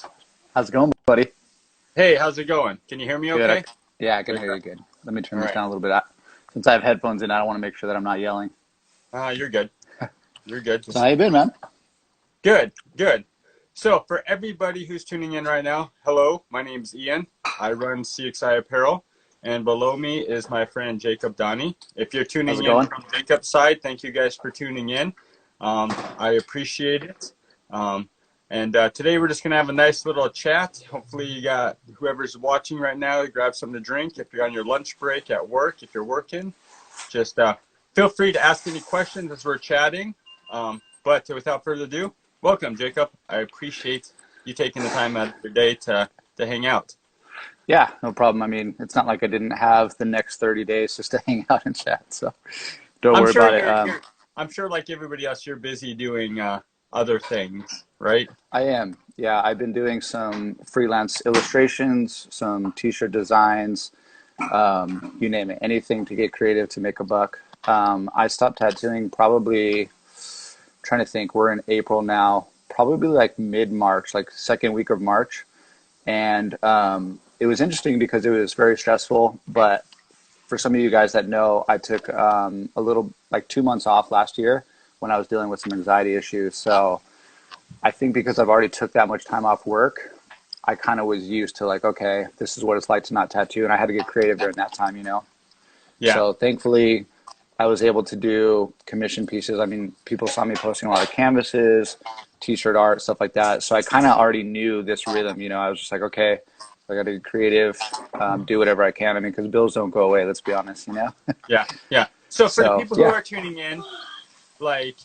this. How's it going, buddy? Hey, how's it going? Can you hear me Good. okay? Yeah, I can Great. hear you good. Let me turn All this right. down a little bit. Since I have headphones in, I don't want to make sure that I'm not yelling. You're good. You're good. So how you been, man? Good, good. So for everybody who's tuning in right now, hello, my name's Ian. I run CXXII Apparel, and below me is my friend Jacob Doney. If you're How's tuning it in going? from Jacob's side, thank you guys for tuning in. I appreciate it. And today we're just going to have a nice little chat. Hopefully you got whoever's watching right now, grab something to drink. If you're on your lunch break at work, if you're working, just feel free to ask any questions as we're chatting. But without further ado, welcome, Jacob. I appreciate you taking the time out of your day to hang out. Yeah, no problem. I mean, it's not like I didn't have the next 30 days just to hang out and chat, so don't I'm worry sure about it. I'm sure like everybody else, you're busy doing other things, right? I am. Yeah, I've been doing some freelance illustrations, some t-shirt designs, you name it, anything to get creative to make a buck. I stopped tattooing probably, trying to think, we're in April now, probably like mid-March, like second week of March. And it was interesting because it was very stressful. But for some of you guys that know, I took a little, like 2 months off last year when I was dealing with some anxiety issues. So I think because I've already took that much time off work, I kind of was used to like, okay, this is what it's like to not tattoo. And I had to get creative during that time, you know? Yeah. So thankfully, I was able to do commission pieces. I mean, people saw me posting a lot of canvases, t-shirt art, stuff like that. So I kind of already knew this rhythm, you know. I was just like, okay, I got to get creative, do whatever I can. I mean, because bills don't go away, let's be honest, you know. Yeah. Yeah. So for the So people who yeah, are tuning in, like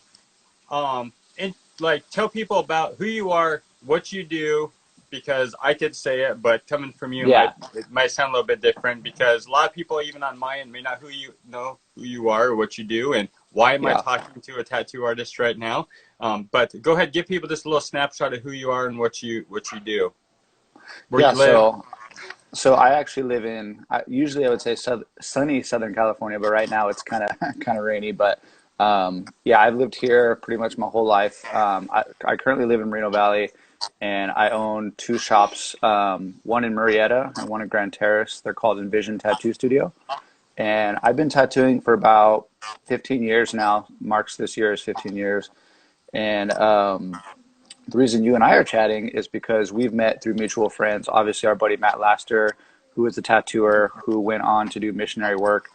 and like tell people about who you are, what you do, because I could say it, but coming from you yeah, it might sound a little bit different because a lot of people even on my end may not know who you are or what you do and why am I yeah, talking to a tattoo artist right now. But go ahead, give people just a little snapshot of who you are and what you do, where yeah. you live. So I actually live in, usually I would say sunny Southern California, but right now it's kind of kind of rainy. But yeah, I've lived here pretty much my whole life. I currently live in Reno Valley, and I own two shops, one in Murrieta and one in Grand Terrace. They're called Envision Tattoo Studio. And I've been tattooing for about 15 years now. Marks this year is 15 years. And the reason you and I are chatting is because we've met through mutual friends. Obviously, our buddy Matt Laster, who is a tattooer who went on to do missionary work.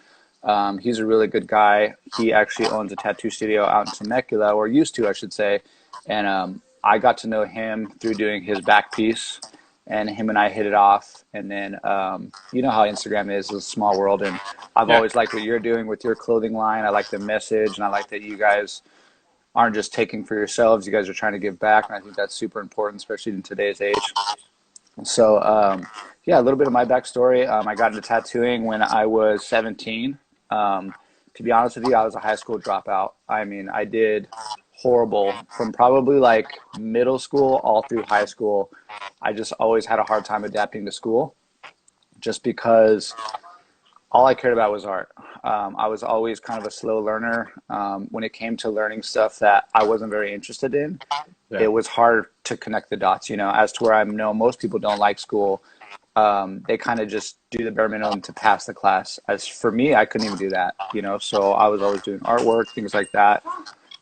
He's a really good guy. He actually owns a tattoo studio out in Temecula, or used to, I should say. And I got to know him through doing his back piece, and him and I hit it off. And then you know how Instagram is, it's a small world. And I've Yeah. always liked what you're doing with your clothing line. I like the message, and I like that you guys aren't just taking for yourselves. You guys are trying to give back, and I think that's super important, especially in today's age. So, yeah, a little bit of my backstory. I got into tattooing when I was 17. To be honest with you, I was a high school dropout. I mean, I did horrible from probably like middle school all through high school. I just always had a hard time adapting to school just because all I cared about was art. I was always kind of a slow learner. When it came to learning stuff that I wasn't very interested in, Yeah. it was hard to connect the dots, you know, as to where I know most people don't like school. They kind of just do the bare minimum to pass the class. As for me, I couldn't even do that, you know, so I was always doing artwork, things like that.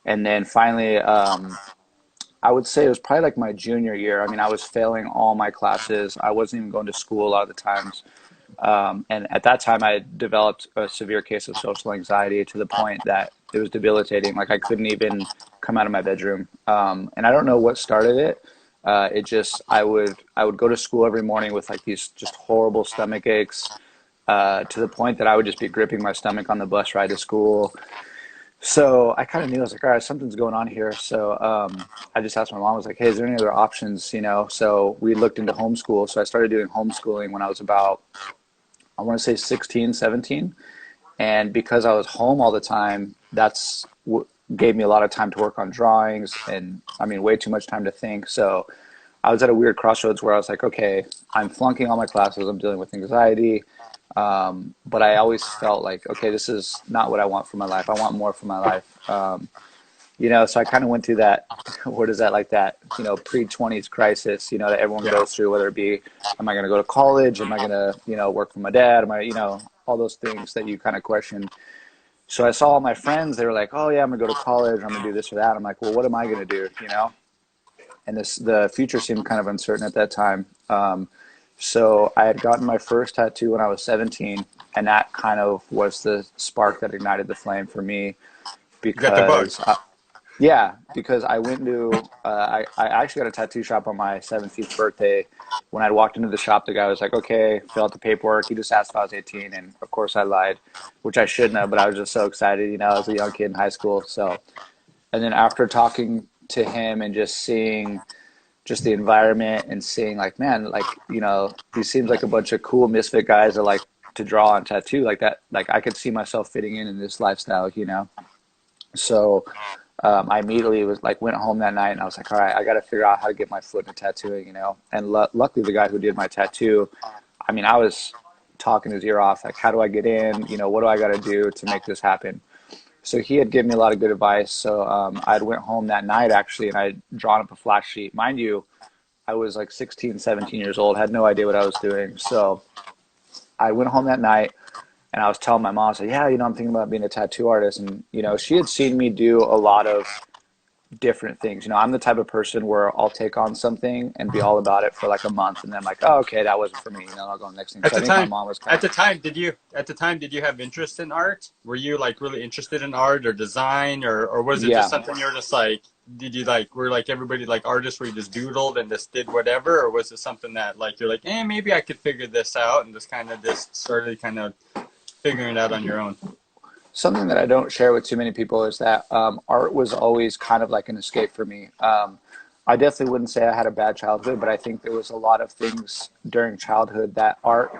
And then finally, I would say it was probably like my junior year. I mean, I was failing all my classes. I wasn't even going to school a lot of the times. And at that time, I developed a severe case of social anxiety to the point that it was debilitating. Like I couldn't even come out of my bedroom. And I don't know what started it. It just I would go to school every morning with like these just horrible stomach aches, to the point that I would just be gripping my stomach on the bus ride to school. So I kind of knew, I was like, all right, something's going on here. So I just asked my mom, I was like, hey, is there any other options? You know, so we looked into homeschool. So I started doing homeschooling when I was about, I want to say 16, 17. And because I was home all the time, that's what gave me a lot of time to work on drawings, and I mean, way too much time to think. So I was at a weird crossroads where I was like, okay, I'm flunking all my classes, I'm dealing with anxiety. But I always felt like, okay, this is not what I want for my life. I want more for my life. You know, so I kind of went through that, what is that, like that, you know, pre-20s crisis, you know, that everyone Yeah. goes through, whether it be, am I going to go to college? Am I going to, you know, work for my dad? Am I, you know, all those things that you kind of question. So I saw all my friends, they were like, oh yeah, I'm going to go to college. I'm going to do this or that. I'm like, well, what am I going to do? You know? And the future seemed kind of uncertain at that time. So I had gotten my first tattoo when I was 17, and that kind of was the spark that ignited the flame for me You got the bug. because yeah, because I went to, I actually got a tattoo shop on my 17th birthday. When I walked into the shop, the guy was like, okay, fill out the paperwork. He just asked if I was 18. And of course I lied, which I shouldn't have, but I was just so excited. You know, I was a young kid in high school. So, and then after talking to him and just seeing just the environment and seeing like, man, like, you know, he seems like a bunch of cool misfit guys that like to draw on tattoo like that. Like I could see myself fitting in this lifestyle, you know? So, I immediately was like, went home that night and I was like, all right, I got to figure out how to get my foot into tattooing, you know? And luckily the guy who did my tattoo, I mean, I was talking his ear off, like, how do I get in? You know, what do I got to do to make this happen? So he had given me a lot of good advice. So I went home that night actually, and I'd drawn up a flash sheet. Mind you, I was like 16, 17 years old, had no idea what I was doing. So I went home that night and I was telling my mom, I said, yeah, you know, I'm thinking about being a tattoo artist. And, you know, she had seen me do a lot of different things. You know, I'm the type of person where I'll take on something and be all about it for like a month, and then I'm like, oh, okay, that wasn't for me. And then I'll go on the next thing. At So I the think my time, mom was kind at of, the time, did you have interest in art? Were you like really interested in art or design, or was it just yeah. something you're just like, did you like, were like everybody like artists where you just doodled and just did whatever, or was it something that like you're like, maybe I could figure this out and just kind of just started kind of figuring it out on your own? Something that I don't share with too many people is that art was always kind of like an escape for me. I definitely wouldn't say I had a bad childhood, but I think there was a lot of things during childhood that art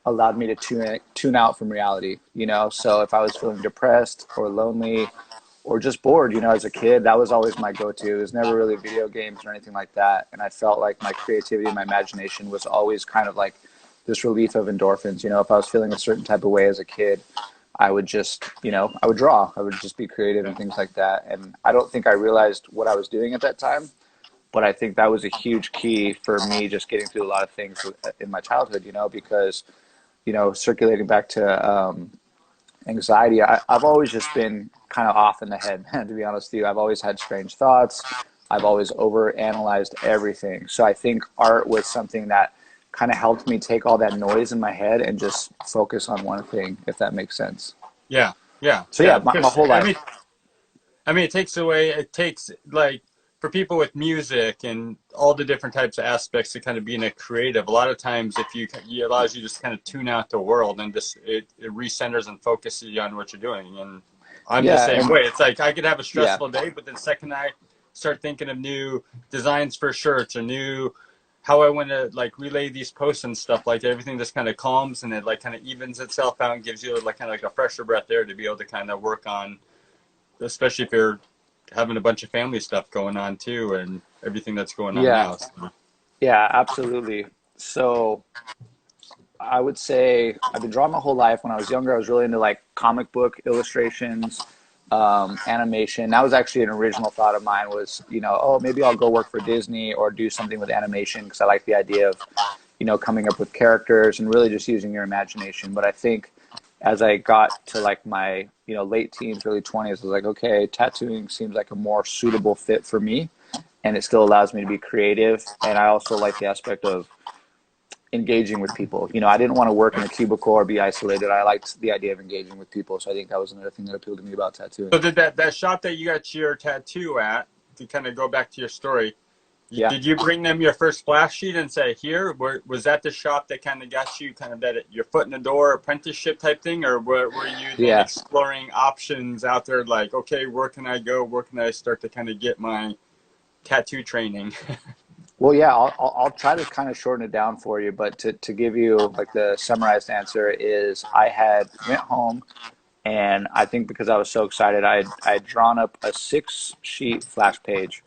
allowed me to tune out from reality, you know? So if I was feeling depressed or lonely or just bored, you know, as a kid, that was always my go-to. It was never really video games or anything like that. And I felt like my creativity and my imagination was always kind of like this relief of endorphins. You know, if I was feeling a certain type of way as a kid, I would just, you know, I would draw. I would just be creative and things like that. And I don't think I realized what I was doing at that time, but I think that was a huge key for me just getting through a lot of things in my childhood, you know, because, you know, circulating back to anxiety, I've always just been kind of off in the head, to be honest with you. I've always had strange thoughts. I've always overanalyzed everything. So I think art was something that kind of helped me take all that noise in my head and just focus on one thing, if that makes sense. Yeah, yeah, So yeah. yeah, my Because whole life. it takes away, it takes like for people with music and all the different types of aspects to kind of being a creative. A lot of times, if you, it allows you to just kind of tune out the world and just it recenters and focuses you on what you're doing. And I'm the Yeah, same and way. It's like I could have a yeah, stressful day, but the second I start thinking of new designs for shirts or new how I want to like relay these posts and stuff, like everything just kind of calms and it like kind of evens itself out and gives you like kind of like a fresher breath there to be able to kind of work on, especially if you're having a bunch of family stuff going on too and everything that's going on yeah, now. So, yeah, absolutely. So I would say I've been drawing my whole life. When I was younger, I was really into like comic book illustrations, animation. That was actually an original thought of mine was, you know, oh, maybe I'll go work for Disney or do something with animation because I like the idea of, you know, coming up with characters and really just using your imagination. But I think as I got to like my, you know, late teens, early 20s, I was like, okay, tattooing seems like a more suitable fit for me. And it still allows me to be creative. And I also like the aspect of engaging with people. You know, I didn't want to work in a cubicle or be isolated. I liked the idea of engaging with people. So I think that was another thing that appealed to me about tattooing. so did that shop that you got your tattoo at, to kind of go back to your story, Yeah. did you bring them your first splash sheet and say, here, was that the shop that kind of got you kind of that your foot in the door apprenticeship type thing? Or were you then Yeah. exploring options out there like, okay, where can I go? Where can I start to kind of get my tattoo training? Well, yeah, I'll try to kind of shorten it down for you, but to give you like the summarized answer is I had went home and I think because I was so excited, I'd drawn up a 6 sheet flash page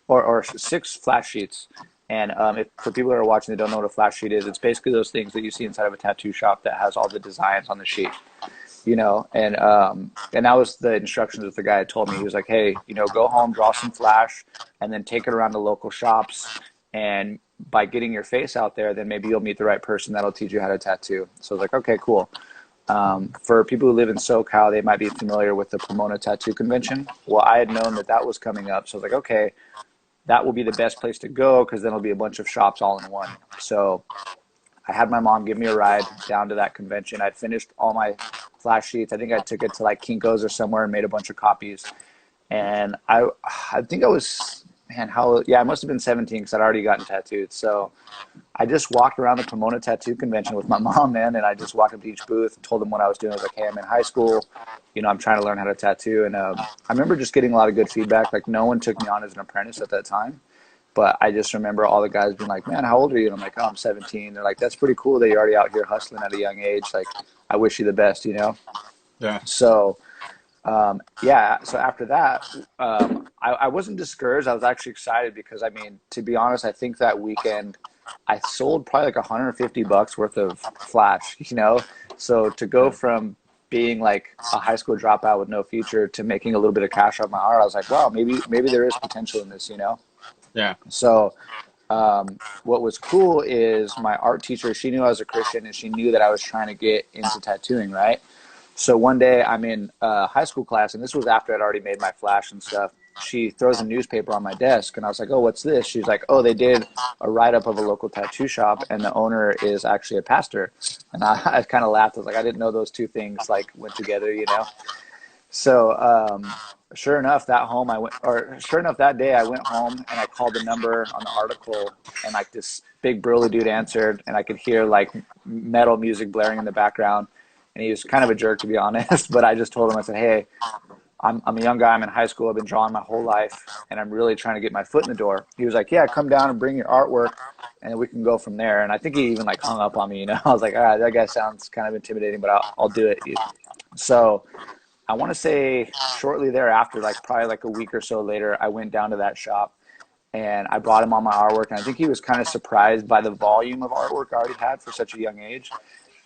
or 6 flash sheets. And if for people that are watching that don't know what a flash sheet is, it's basically those things that you see inside of a tattoo shop that has all the designs on the sheet. and that was the instructions that the guy had told me. He was like, hey, go home, draw some flash, and then take it around to local shops. And by getting your face out there, then maybe you'll meet the right person that'll teach you how to tattoo. So I was like, okay, cool. For people who live in SoCal, they might be familiar with the Pomona Tattoo Convention. Well, I had known that that was coming up. So I was like, okay, that will be the best place to go because then it'll be a bunch of shops all in one. So I had my mom give me a ride down to that convention. I'd finished all my flash sheets. I think I took it to like Kinko's or somewhere and made a bunch of copies. And I think I was, man, I must have been 17 because I'd already gotten tattooed. So I just walked around the Pomona Tattoo Convention with my mom, man, and I just walked up to each booth, told them what I was doing. I was like, hey, I'm in high school. I'm trying to learn how to tattoo. And I remember just getting a lot of good feedback. Like, no one took me on as an apprentice at that time. But I just remember all the guys being like, man, how old are you? And I'm like, oh, I'm 17. They're like, that's pretty cool that you're already out here hustling at a young age. Like, I wish you the best. Yeah. So, so after that, I wasn't discouraged. I was actually excited because, I mean, to be honest, I think that weekend I sold probably like $150 worth of flash. So to go from being like a high school dropout with no future to making a little bit of cash off my art, I was like, wow, maybe there is potential in this. Yeah. So what was cool is my art teacher, she knew I was a Christian and she knew that I was trying to get into tattooing, right? So one day I'm in high school class, and this was after I'd already made my flash and stuff. She throws a newspaper on my desk, and I was like, oh, what's this? She's like, oh, they did a write-up of a local tattoo shop, and the owner is actually a pastor. And I kind of laughed. I was like, I didn't know those two things like went together. So sure enough, that day I went home and I called the number on the article, and like this big burly dude answered, and I could hear like metal music blaring in the background. And he was kind of a jerk, to be honest, but I just told him, I said, hey, I'm a young guy. I'm in high school. I've been drawing my whole life, and I'm really trying to get my foot in the door. He was like, yeah, come down and bring your artwork, and we can go from there. And I think he even like hung up on me. I was like, all right, that guy sounds kind of intimidating, but I'll do it. So I want to say shortly thereafter, like probably like a week or so later, I went down to that shop, and I brought him all my artwork. And I think he was kind of surprised by the volume of artwork I already had for such a young age.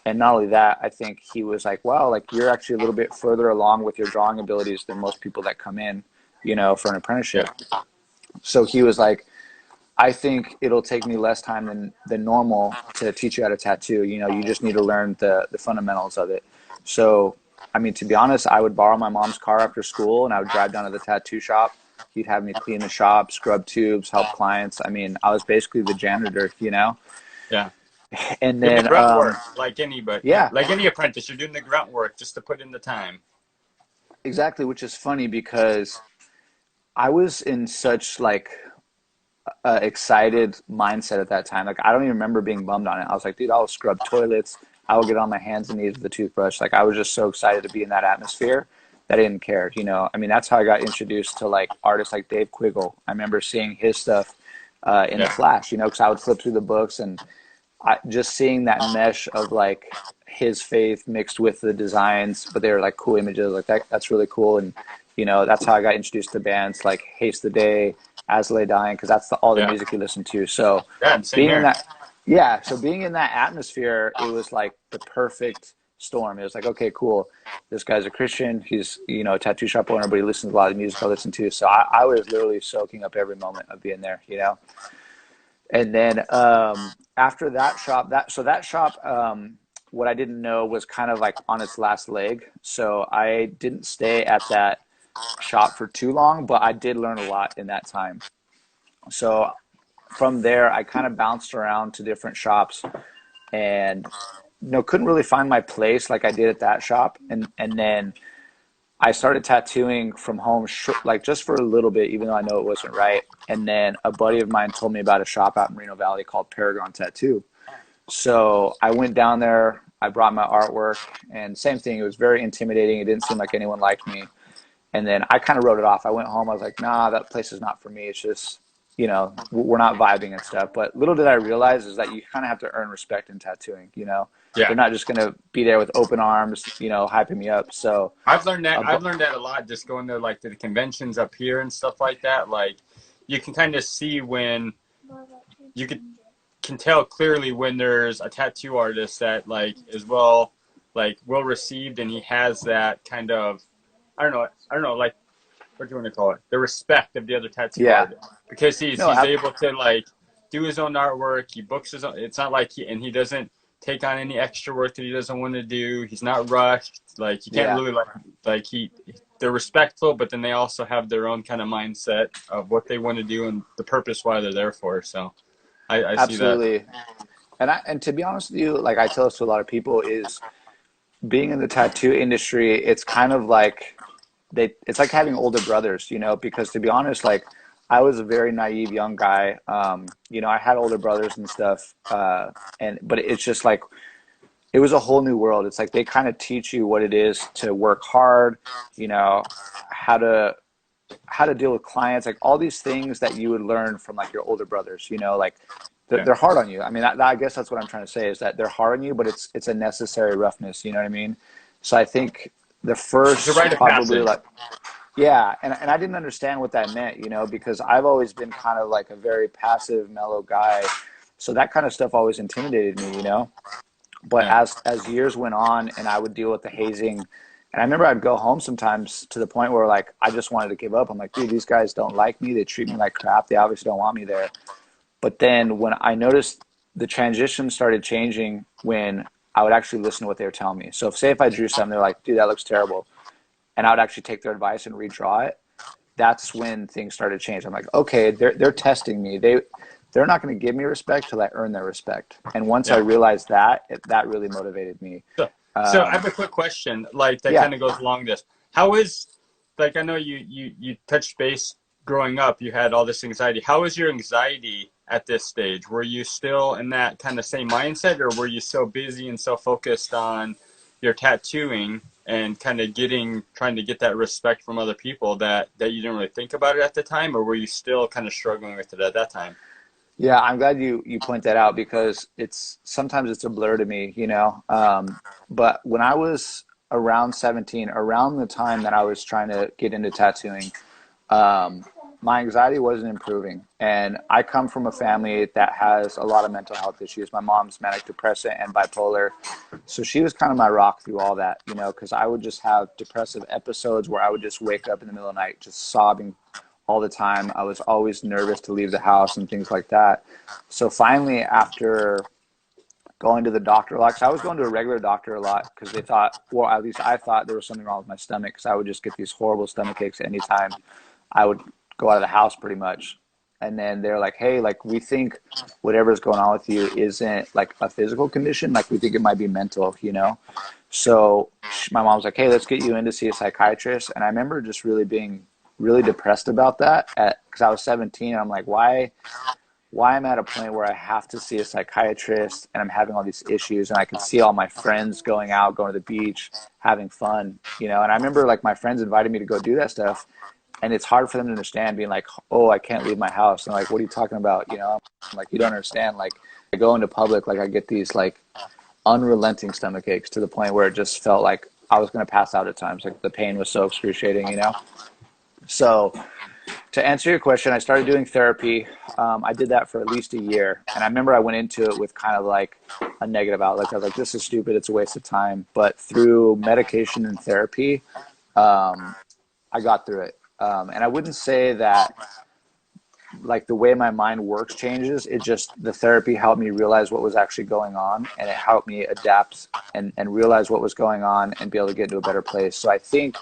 And not only that, I think he was like, wow, like you're actually a little bit further along with your drawing abilities than most people that come in, for an apprenticeship. So he was like, I think it'll take me less time than normal to teach you how to tattoo. You just need to learn the fundamentals of it. So, I mean, to be honest, I would borrow my mom's car after school, and I would drive down to the tattoo shop. He'd have me clean the shop, scrub tubes, help clients. I mean, I was basically the janitor. Yeah. And Doing the then, grunt work like anybody, yeah, like any apprentice. You're doing the grunt work just to put in the time. exactly, which is funny because I was in such like excited mindset at that time. Like I don't even remember being bummed on it. I was like, dude, I'll scrub toilets. I will get on my hands and knees with a toothbrush. Like I was just so excited to be in that atmosphere that I didn't care. I mean, that's how I got introduced to like artists like Dave Quiggle. I remember seeing his stuff in the Flash. Because I would flip through the books and just seeing that mesh of like his faith mixed with the designs, but they were like cool images. Like that's really cool. And that's how I got introduced to bands like Haste the Day, As Lay Dying, because that's all the music you listen to. So Same being here. in that atmosphere, it was like the perfect storm. It was like, okay, cool. This guy's a Christian. He's a tattoo shop owner, but he listens to a lot of music I listen to. So I was literally soaking up every moment of being there. And then after that shop, what I didn't know was kind of like on its last leg. So I didn't stay at that shop for too long, but I did learn a lot in that time. So from there, I kind of bounced around to different shops and couldn't really find my place like I did at that shop. And then I started tattooing from home, like just for a little bit, even though I know it wasn't right. And then a buddy of mine told me about a shop out in Reno Valley called Paragon Tattoo. So I went down there, I brought my artwork, and same thing. It was very intimidating. It didn't seem like anyone liked me. And then I kind of wrote it off. I went home. I was like, nah, that place is not for me. It's just, we're not vibing and stuff. But little did I realize is that you kind of have to earn respect in tattooing, Yeah. They're not just going to be there with open arms, hyping me up. So I've learned that a lot just going to like to the conventions up here and stuff like that. Like you can kind of see when you can tell clearly when there's a tattoo artist that like is well like well received, and he has that kind of, I don't know, like what do you want to call it? The respect of the other tattoo Yeah. artist, because No, he's able to like do his own artwork. He books his own. It's not like he doesn't take on any extra work that he doesn't want to do. He's not rushed. Like you can't yeah. really like they're respectful, but then they also have their own kind of mindset of what they want to do and the purpose why they're there for. So I see that. Absolutely. And to be honest with you, like I tell this to a lot of people, is being in the tattoo industry, it's kind of like it's like having older brothers, you know, because to be honest, like I was a very naive young guy. You know, I had older brothers and stuff. But it's just like, it was a whole new world. It's like they kind of teach you what it is to work hard, you know, how to deal with clients, like all these things that you would learn from like your older brothers, you know, like Yeah. they're hard on you. I mean, I guess that's what I'm trying to say, is that they're hard on you, but it's a necessary roughness. You know what I mean? So I think the It's a first rite of probably passage. like, yeah. And I didn't understand what that meant, you know, because I've always been kind of like a very passive, mellow guy. So that kind of stuff always intimidated me, you know? But Yeah. as years went on and I would deal with the hazing, and I remember I'd go home sometimes to the point where like I just wanted to give up. I'm like, dude, these guys don't like me. They treat me like crap. They obviously don't want me there. But then when I noticed the transition started changing, when I would actually listen to what they were telling me. So if I drew something, they're like, dude, that looks terrible, and I would actually take their advice and redraw it. That's when things started changing. I'm like, okay, they're testing me. They're not going to give me respect till I earn their respect. And once I Yeah. realized that, that really motivated me. So I Um, have a quick question, like that yeah, kind of goes along this. How is, like I know you touched base growing up, you had all this anxiety. How is your anxiety at this stage? Were you still in that kind of same mindset, or were you so busy and so focused on your tattooing and kind of trying to get that respect from other people that you didn't really think about it at the time, or were you still kind of struggling with it at that time? yeah, I'm glad you point that out, because sometimes it's a blur to me, you know. But when I was around 17, around the time that I was trying to get into tattooing, um, my anxiety wasn't improving. And I come from a family that has a lot of mental health issues. My mom's manic depressive and bipolar. So she was kind of my rock through all that, you know, because I would just have depressive episodes where I would just wake up in the middle of the night just sobbing all the time. I was always nervous to leave the house and things like that. So finally, after going to the doctor a lot, because I was going to a regular doctor a lot, because they thought, well, at least I thought there was something wrong with my stomach, because I would just get these horrible stomach aches anytime I would go out of the house pretty much. And then they're like, hey, like, we think whatever's going on with you isn't like a physical condition. Like, we think it might be mental, you know? So my mom's like, hey, let's get you in to see a psychiatrist. And I remember just really being really depressed about that, because I was 17. And I'm like, why I'm at a point where I have to see a psychiatrist and I'm having all these issues, and I can see all my friends going out, going to the beach, having fun, you know? And I remember like my friends invited me to go do that stuff, and it's hard for them to understand, being like, oh, I can't leave my house. And like, what are you talking about? You know, I'm like, you don't understand. Like, I go into public, like I get these like unrelenting stomach aches to the point where it just felt like I was going to pass out at times. Like the pain was so excruciating, you know? So to answer your question, I started doing therapy. I did that for at least a year. And I remember I went into it with kind of like a negative outlook. I was like, this is stupid. It's a waste of time. But through medication and therapy, I got through it. And I wouldn't say that like the way my mind works changes. It just, the therapy helped me realize what was actually going on, and it helped me adapt and realize what was going on and be able to get into a better place. So I think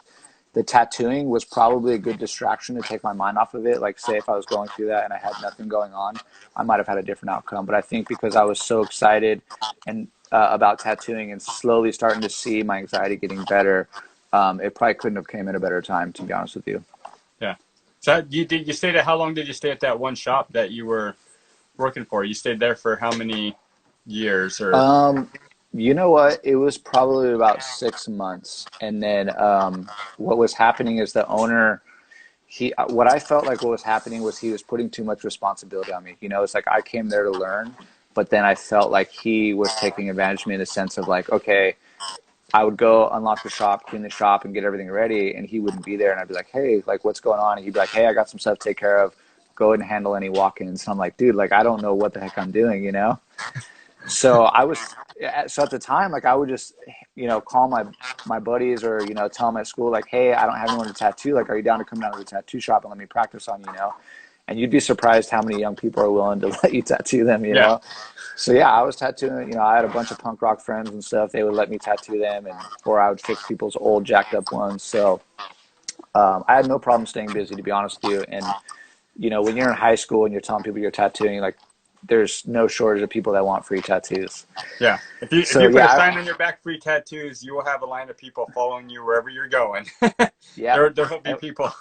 the tattooing was probably a good distraction to take my mind off of it. Like, say if I was going through that and I had nothing going on, I might have had a different outcome. But I think because I was so excited and about tattooing and slowly starting to see my anxiety getting better, it probably couldn't have came at a better time, to be honest with you. Yeah. So you stayed at, how long did you stay at that one shop that you were working for? You stayed there for how many years or? Um, you know what? It was probably about 6 months, and then what was happening is the owner, what I felt like what was happening was he was putting too much responsibility on me. You know, it's like I came there to learn, but then I felt like he was taking advantage of me in the sense of like, okay, I would go unlock the shop, clean the shop, and get everything ready, and he wouldn't be there, and I'd be like, hey, like, what's going on? And he'd be like, hey, I got some stuff to take care of. Go ahead and handle any walk-ins. And I'm like, dude, like, I don't know what the heck I'm doing, you know? So so at the time, like I would just, call my buddies or, tell them at school, like, hey, I don't have anyone to tattoo. Like, are you down to come down to the tattoo shop and let me practice on you? And you'd be surprised how many young people are willing to let you tattoo them, you Yeah. know? So yeah, I was tattooing, I had a bunch of punk rock friends and stuff. They would let me tattoo them or I would fix people's old jacked up ones. So, I had no problem staying busy, to be honest with you. And, when you're in high school and you're telling people you're tattooing, like, there's no shortage of people that want free tattoos. Yeah. If So you put a yeah, sign on your back, free tattoos, you will have a line of people following you wherever you're going. yeah. There will be people.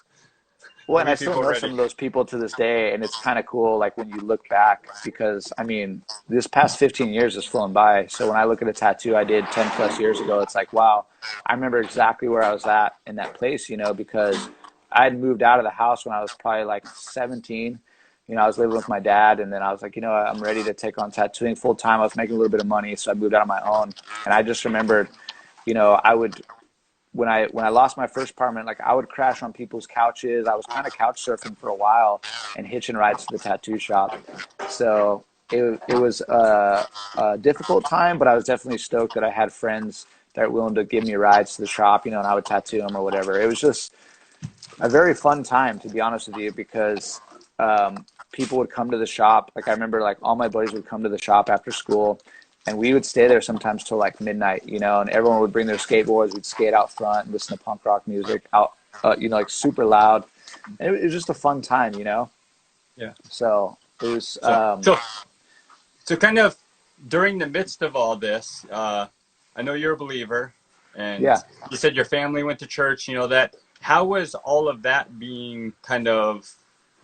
Well, There'll and I be still people know ready. some of those people to this day, and it's kind of cool, like when you look back, because I mean, this past 15 years has flown by. So when I look at a tattoo I did 10 plus years ago, it's like, wow, I remember exactly where I was at in that place, because I had moved out of the house when I was probably like 17. I was living with my dad, and then I was like, I'm ready to take on tattooing full time. I was making a little bit of money, so I moved out on my own. And I just remembered, I would when I lost my first apartment, like I would crash on people's couches. I was kind of couch surfing for a while and hitching rides to the tattoo shop. So it was a difficult time, but I was definitely stoked that I had friends that were willing to give me rides to the shop, and I would tattoo them or whatever. It was just a very fun time, to be honest with you, because people would come to the shop. Like I remember, like all my buddies would come to the shop after school, and we would stay there sometimes till like midnight, and everyone would bring their skateboards. We'd skate out front and listen to punk rock music out, like super loud. And it was just a fun time. Yeah. So it was, So, so, so kind of during the midst of all this, I know you're a believer, and yeah. you said your family went to church. That. How was all of that being kind of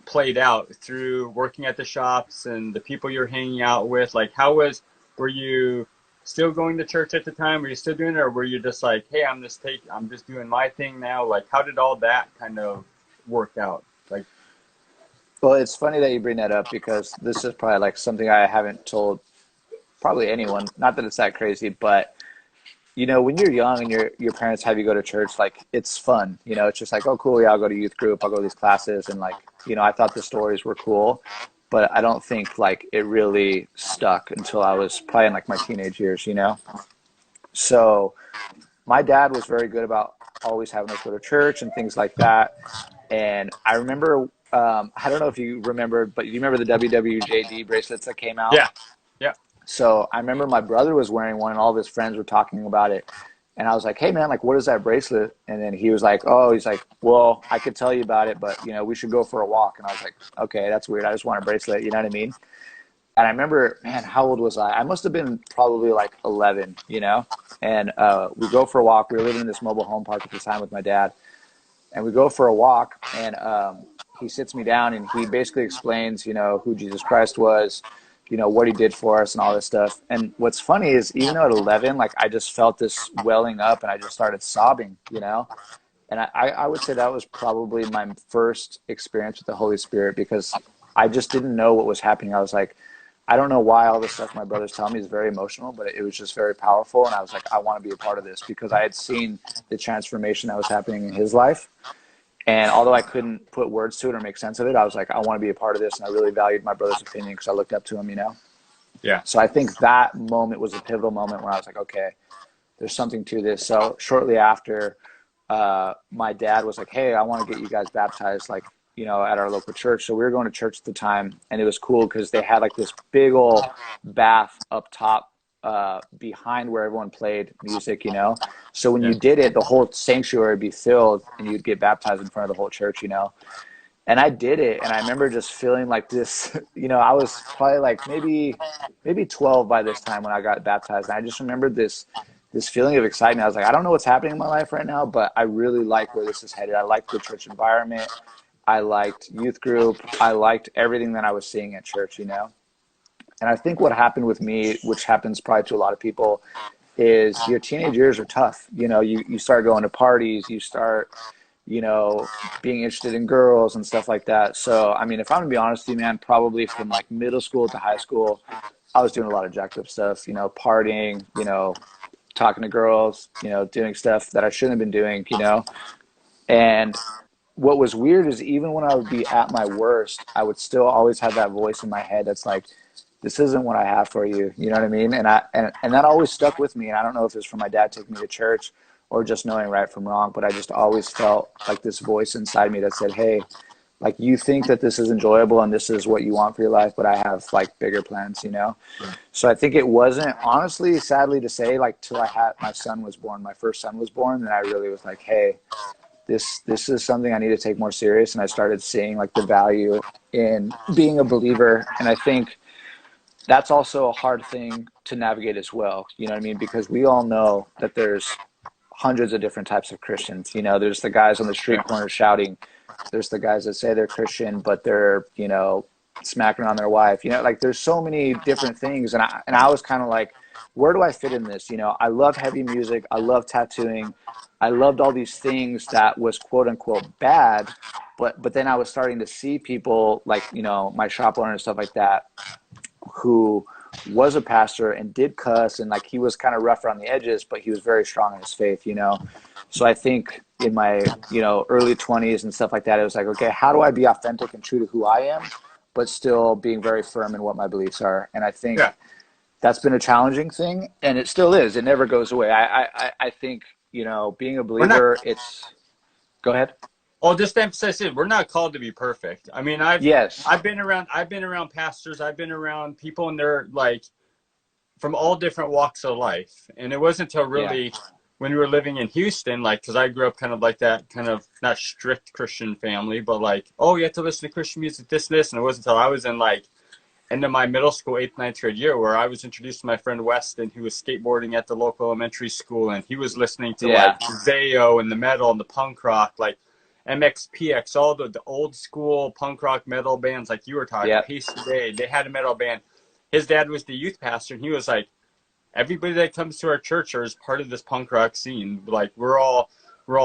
played out through working at the shops and the people you're hanging out with? Like, were you still going to church at the time? Were you still doing it, or were you just like, hey, I'm just doing my thing now? Like, how did all that kind of work out? Like, Well, it's funny that you bring that up because this is probably like something I haven't told probably anyone. Not that it's that crazy, but when you're young and your parents have you go to church, like it's fun. It's just like, oh, cool. Yeah, I'll go to youth group. I'll go to these classes. And like, I thought the stories were cool, but I don't think like it really stuck until I was probably in like my teenage years. So my dad was very good about always having us go to church and things like that. And I remember, I don't know if you remembered, but you remember the WWJD bracelets that came out? yeah, yeah, So I remember my brother was wearing one and all of his friends were talking about it. And I was like, hey man, like, what is that bracelet? And then he was like, he's like, well, I could tell you about it, but we should go for a walk. And I was like, okay, that's weird. I just want a bracelet. You know what I mean? And I remember, man, how old was I? I must have been probably like 11. And we go for a walk. We were living in this mobile home park at the time with my dad. And we go for a walk and he sits me down and he basically explains, who Jesus Christ was, what he did for us and all this stuff. And what's funny is even though at 11, like I just felt this welling up and I just started sobbing. And I would say that was probably my first experience with the Holy Spirit because I just didn't know what was happening. I was like, I don't know why all this stuff my brother's telling me is very emotional, but it was just very powerful. And I was like, I want to be a part of this because I had seen the transformation that was happening in his life. And although I couldn't put words to it or make sense of it, I was like, I want to be a part of this. And I really valued my brother's opinion because I looked up to him. yeah, So I think that moment was a pivotal moment when I was like, okay, there's something to this. So shortly after, my dad was like, hey, I want to get you guys baptized, like, at our local church. So we were going to church at the time, and it was cool because they had like this big old bath up top behind where everyone played music. So when yeah, you did it, the whole sanctuary would be filled and you'd get baptized in front of the whole church. And I did it, and I remember just feeling like this, I was probably like maybe 12 by this time when I got baptized. And I just remembered this feeling of excitement. I was like, I don't know what's happening in my life right now, but I really like where this is headed. I like the church environment. I liked youth group. I liked everything that I was seeing at church. And I think what happened with me, which happens probably to a lot of people, is your teenage years are tough. You start going to parties, you start, being interested in girls and stuff like that. So, I mean, if I'm gonna be honest with you, man, probably from like middle school to high school, I was doing a lot of jacked up stuff, partying, talking to girls, doing stuff that I shouldn't have been doing. And what was weird is even when I would be at my worst, I would still always have that voice in my head that's like, this isn't what I have for you. You know what I mean? And that always stuck with me. And I don't know if it's from my dad taking me to church or just knowing right from wrong, but I just always felt like this voice inside me that said, hey, like, you think that this is enjoyable and this is what you want for your life, but I have like bigger plans, you know? So I think it wasn't, honestly, sadly to say, like, till I had my son was born, my first son was born, then I really was like, hey, this is something I need to take more serious. And I started seeing like the value in being a believer. And I think that's also a hard thing to navigate as well. You know what I mean? Because we all know that there's hundreds of different types of Christians. You know, there's the guys on the street corner shouting. There's the guys that say they're Christian, but they're, you know, smacking on their wife. You know, like, there's so many different things. And I was kind of like, where do I fit in this? You know, I love heavy music. I love tattooing. I loved all these things that was quote unquote bad. But then I was starting to see people like, you know, my shop owner and stuff like that, who was a pastor and did cuss, and like, he was kind of rough around the edges, but he was very strong in his faith, you know? So I think in my, you know, early 20s and stuff like that, it was like, okay, how do I be authentic and true to who I am, but still being very firm in what my beliefs are? And I think that's been a challenging thing, and it still is. It never goes away. I think, you know, being a We're not. believer, go ahead. Oh, just to emphasize it, we're not called to be perfect. I mean, Yes. I've been around pastors, I've been around people, and they're like from all different walks of life. And it wasn't until Yeah. really when we were living in Houston, like, because I grew up kind of like that, kind of not strict Christian family, but like, oh, you have to listen to Christian music, this, and this. And it wasn't until I was in like into my middle school, 8th, 9th grade year, where I was introduced to my friend Weston, who was skateboarding at the local elementary school, and he was listening to like Zayo and the metal and the punk rock, like MXPX, all the old school punk rock metal bands, like you were talking about. Hasty Day, they had a metal band. His dad was the youth pastor, and he was like, everybody that comes to our church is part of this punk rock scene. Like, we're all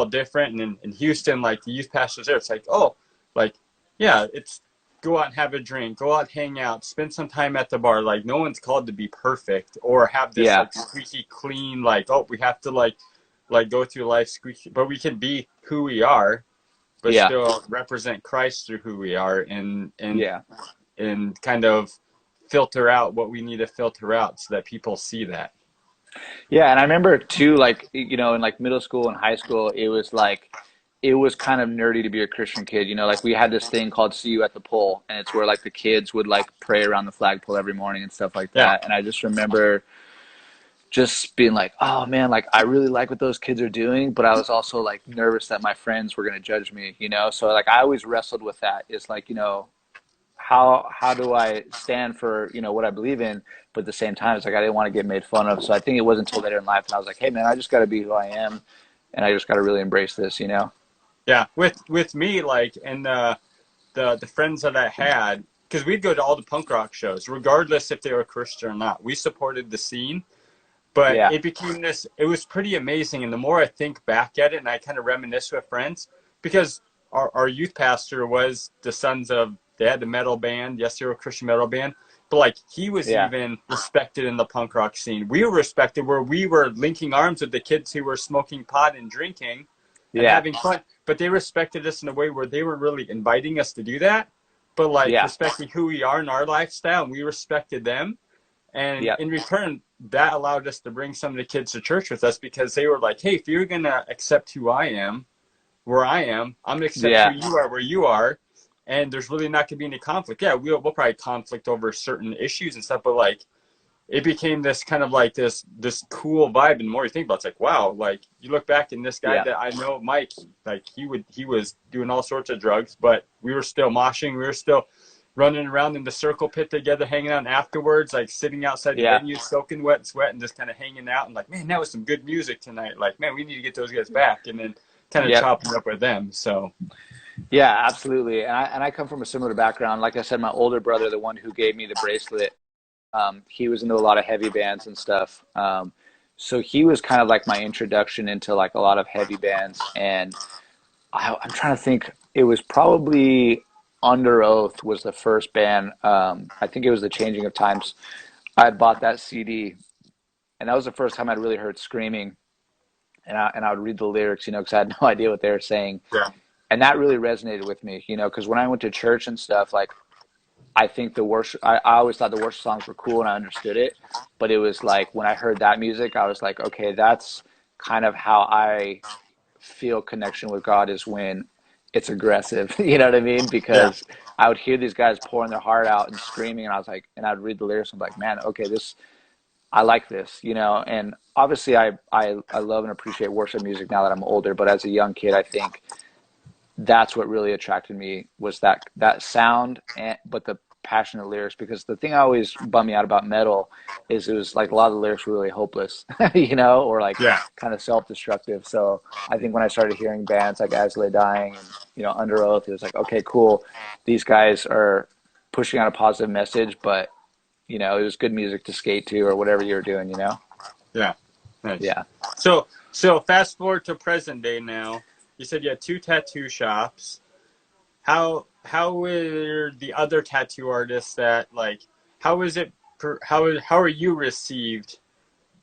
different. And in Houston, like, the youth pastors there, it's like, oh, like, yeah, it's go out and have a drink, go out, hang out, spend some time at the bar. Like, no one's called to be perfect or have this like squeaky clean, like, oh, we have to like go through life squeaky, but we can be who we are, but still represent Christ through who we are, and kind of filter out what we need to filter out so that people see that. Yeah, and I remember too, like, you know, in like middle school and high school, it was kind of nerdy to be a Christian kid. You know, like, we had this thing called "See You at the Pole," and it's where like the kids would like pray around the flagpole every morning and stuff like that. And I just remember just being like, oh man, like, I really like what those kids are doing, but I was also like nervous that my friends were going to judge me, you know? So like, I always wrestled with that. It's like, you know, how do I stand for, you know, what I believe in, but at the same time, it's like, I didn't want to get made fun of. So I think it wasn't until later in life that I was like, hey man, I just got to be who I am, and I just got to really embrace this, you know? Yeah, with me, like, and the friends that I had, because we'd go to all the punk rock shows, regardless if they were Christian or not. We supported the scene, but it became this. It was pretty amazing, and the more I think back at it, and I kind of reminisce with friends, because our youth pastor was the sons of. They had the metal band. Yes, they were a Christian metal band, but like, he was even respected in the punk rock scene. We were respected where we were linking arms with the kids who were smoking pot and drinking and having fun. But they respected us in a way where they were really inviting us to do that, but like respecting who we are in our lifestyle, and we respected them. And in return, that allowed us to bring some of the kids to church with us, because they were like, hey, if you're going to accept who I am, where I am, I'm going to accept who you are, where you are. And there's really not going to be any conflict. Yeah, we'll probably conflict over certain issues and stuff, but like, it became this kind of like this cool vibe. And the more you think about it, it's like, wow, like, you look back and this guy that I know, Mike, like, he was doing all sorts of drugs, but we were still moshing. We were still running around in the circle pit together, hanging out, and afterwards, like, sitting outside the venue, soaking wet and sweat, and just kind of hanging out, and like, man, that was some good music tonight. Like, man, we need to get those guys back, and then kind of chopping up with them. So. Yeah, absolutely. And I come from a similar background. Like I said, my older brother, the one who gave me the bracelet, he was into a lot of heavy bands and stuff. So he was kind of like my introduction into like a lot of heavy bands. And I'm trying to think, it was probably Under Oath was the first band. I think it was The Changing of Times. I had bought that CD, and that was the first time I'd really heard screaming. And I would read the lyrics, you know, because I had no idea what they were saying. Yeah. And that really resonated with me, you know, because when I went to church and stuff, like, I think I always thought the worship songs were cool and I understood it, but it was like when I heard that music, I was like, okay, that's kind of how I feel connection with God, is when it's aggressive. You know what I mean? Yeah. Because I would hear these guys pouring their heart out and screaming, and I was like, and I'd read the lyrics, and I'm like, man, okay, I like this, you know. And obviously, I love and appreciate worship music now that I'm older. But as a young kid, I think that's what really attracted me, was that sound, and but the passionate lyrics. Because the thing I always bummed me out about metal is it was like a lot of the lyrics were really hopeless, you know, or like Yeah. kind of self-destructive. So I think when I started hearing bands like As Lay Dying and, you know, Under Oath, it was like, okay, cool, these guys are pushing out a positive message, but you know, it was good music to skate to or whatever you were doing, you know. Yeah. Nice. Yeah. So fast forward to present day now. You said you had 2 tattoo shops. How were the other tattoo artists that, like, how is it how are you received,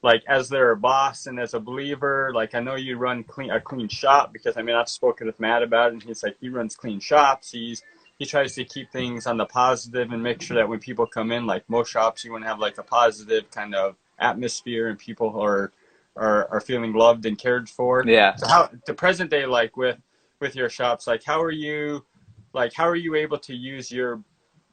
like, as their boss and as a believer? Like, I know you run a clean shop, because I mean, I've spoken with Matt about it, and he's like, he runs clean shops. He tries to keep things on the positive and make sure that when people come in, like most shops, you want to have like a positive kind of atmosphere and people are feeling loved and cared for. Yeah. So how the present day, like with your shops, like how are you able to use your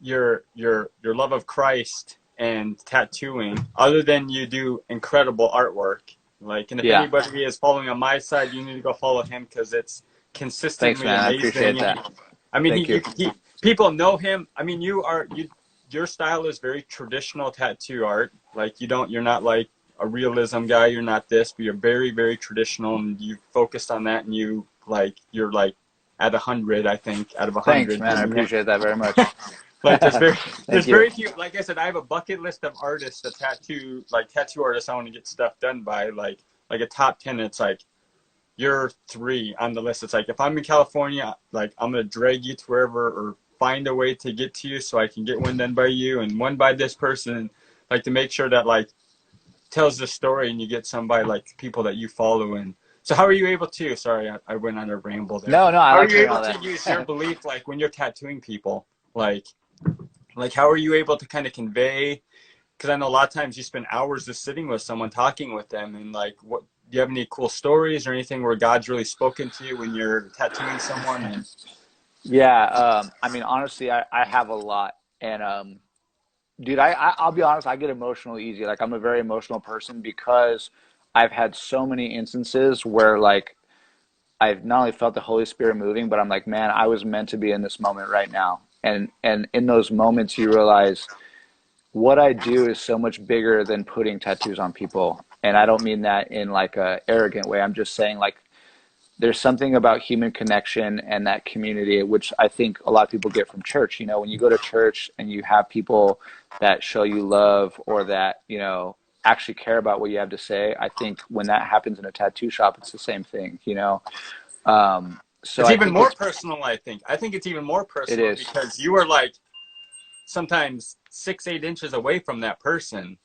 love of Christ and tattooing, other than you do incredible artwork? Like, and if Yeah. anybody is following on my side, you need to go follow him, because it's Thanks, consistently man. I amazing. appreciate that. I mean, Thank you. people know him. I mean, your style is very traditional tattoo art. Like, you're not like a realism guy. You're not this, but you're very, very traditional, and you focused on that, and you're like at 100, I think, out of Thanks, 100. man. I appreciate that very much. Like, there's Thank you. very few. Like I said, I have a bucket list of artists, tattoo artists I want to get stuff done by, like a top 10. It's like, you're 3 on the list. It's like, if I'm in California, like, I'm gonna drag you to wherever, or find a way to get to you so I can get one done by you and one by this person, like, to make sure that, like, tells the story, and you get some by, like, people that you follow. And so how are you able to, sorry, I went on a ramble there. No, I How are like you hearing able all to use your that. belief, like, when you're tattooing people, like how are you able to kind of convey, because I know a lot of times you spend hours just sitting with someone, talking with them, and like, what do you have any cool stories or anything where God's really spoken to you when you're tattooing someone? And Yeah. I mean, honestly, I have a lot. And dude, I'll be honest, I get emotional easy. Like, I'm a very emotional person because I've had so many instances where, like, I've not only felt the Holy Spirit moving, but I'm like, man, I was meant to be in this moment right now. And in those moments, you realize what I do is so much bigger than putting tattoos on people. And I don't mean that in like a arrogant way. I'm just saying, like, there's something about human connection and that community, which I think a lot of people get from church. You know, when you go to church and you have people that show you love, or that, you know, actually care about what you have to say, I think when that happens in a tattoo shop, it's the same thing, you know? So it's I even think more personal. I think it's even more it personal, is. because you are like sometimes 6-8 inches away from that person,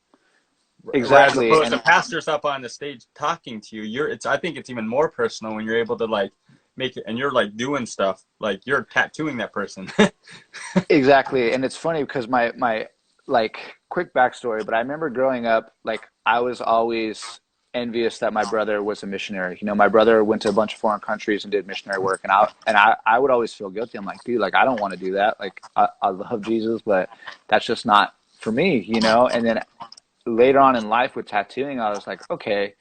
as Exactly. opposed to And pastors up on the stage talking to you. I think it's even more personal when you're able to, like, make it, and you're like doing stuff, like you're tattooing that person. exactly. And it's funny because my like, quick backstory, but I remember growing up, like, I was always envious that my brother was a missionary. You know, my brother went to a bunch of foreign countries and did missionary work, and I would always feel guilty. I'm like, dude, like, I don't want to do that. Like, I love Jesus, but that's just not for me, you know? And then later on in life with tattooing, I was like, okay,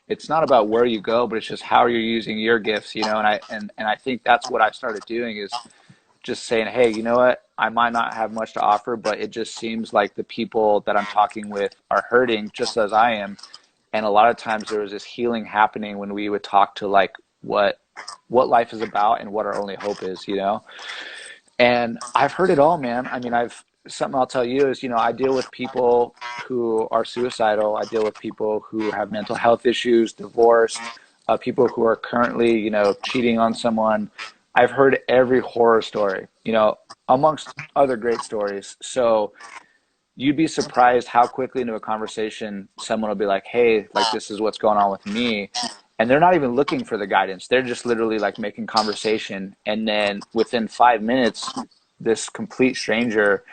it's not about where you go, but it's just how you're using your gifts, you know? And I think that's what I started doing, is just saying, hey, you know what? I might not have much to offer, but it just seems like the people that I'm talking with are hurting just as I am. And a lot of times there was this healing happening when we would talk to, like, what life is about and what our only hope is, you know? And I've heard it all, man. I mean, something I'll tell you is, you know, I deal with people who are suicidal. I deal with people who have mental health issues, divorced, people who are currently, you know, cheating on someone. I've heard every horror story, you know, amongst other great stories. So you'd be surprised how quickly into a conversation someone will be like, hey, like, this is what's going on with me. And they're not even looking for the guidance. They're just literally like making conversation. And then within 5 minutes, this complete stranger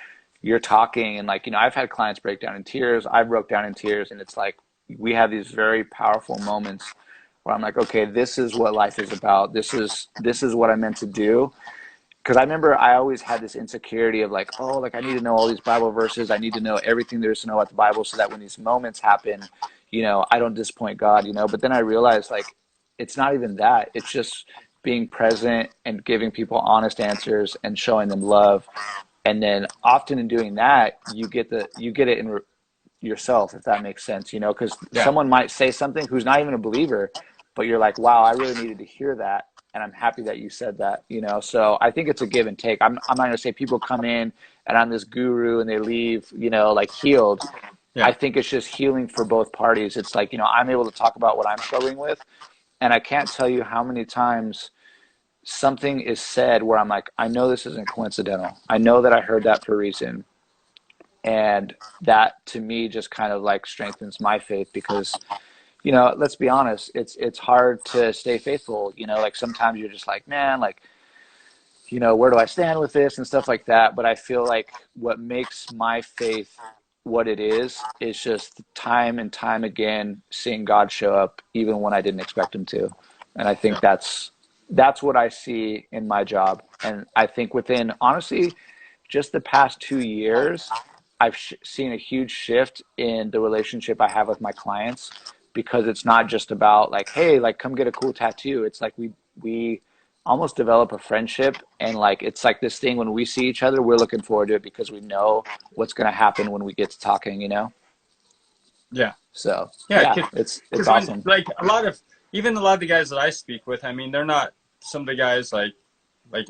you're talking and like, I've had clients break down in tears. I broke down in tears, and it's like we have these very powerful moments where I'm like, okay, this is what life is about. This is what I'm meant to do. Because I remember I always had this insecurity of like, oh, like I need to know all these Bible verses. I need to know everything there is to know about the Bible so that when these moments happen, I don't disappoint God, But then I realized like, it's not even that. It's just being present and giving people honest answers and showing them love. And then often in doing that, you get it in yourself, if that makes sense, because Yeah. someone might say something who's not even a believer, but you're like, wow, I really needed to hear that. And I'm happy that you said that, So I think it's a give and take. I'm not going to say people come in and I'm this guru and they leave, like healed. Yeah. I think it's just healing for both parties. It's like, I'm able to talk about what I'm struggling with. And I can't tell you how many times something is said where I'm like, I know this isn't coincidental. I know that I heard that for a reason. And that to me just kind of like strengthens my faith because, let's be honest, it's hard to stay faithful. Like sometimes you're just like, man, like, where do I stand with this and stuff like that. But I feel like what makes my faith what it is just time and time again seeing God show up even when I didn't expect him to. And I think Yeah. that's what I see in my job. And I think within, honestly, just the past 2 years, I've seen a huge shift in the relationship I have with my clients because it's not just about like, hey, like come get a cool tattoo. It's like we almost develop a friendship, and like it's like this thing when we see each other, we're looking forward to it because we know what's going to happen when we get to talking. Yeah. So Yeah. yeah, it's Because when awesome. like even a lot of the guys that I speak with, I mean, they're not some of the guys like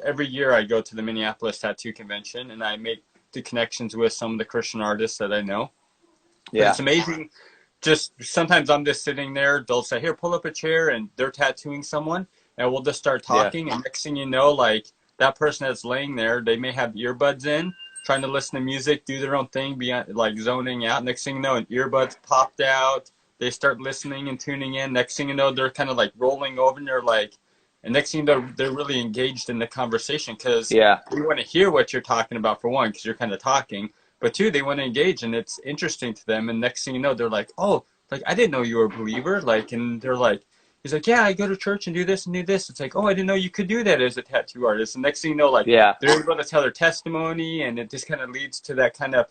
every year I go to the Minneapolis Tattoo Convention and I make the connections with some of the Christian artists that I know. But Yeah, it's amazing. Just sometimes I'm just sitting there. They'll say, "Here, pull up a chair," and they're tattooing someone, and we'll just start yeah, talking. And next thing you know, like that person that's laying there, they may have earbuds in, trying to listen to music, do their own thing, be like zoning out. Next thing you know, an earbuds popped out. They start listening and tuning in. Next thing you know, they're kind of like rolling over, and they're like, and next thing you know, they're really engaged in the conversation because yeah, they want to hear what you're talking about for one, because you're kind of talking. But two, they want to engage and it's interesting to them. And next thing you know, they're like, oh, like I didn't know you were a believer. Like, and they're like, he's like, yeah, I go to church and do this and do this. It's like, oh, I didn't know you could do that as a tattoo artist. And next thing you know, like yeah, they're able to tell their testimony, and it just kind of leads to that kind of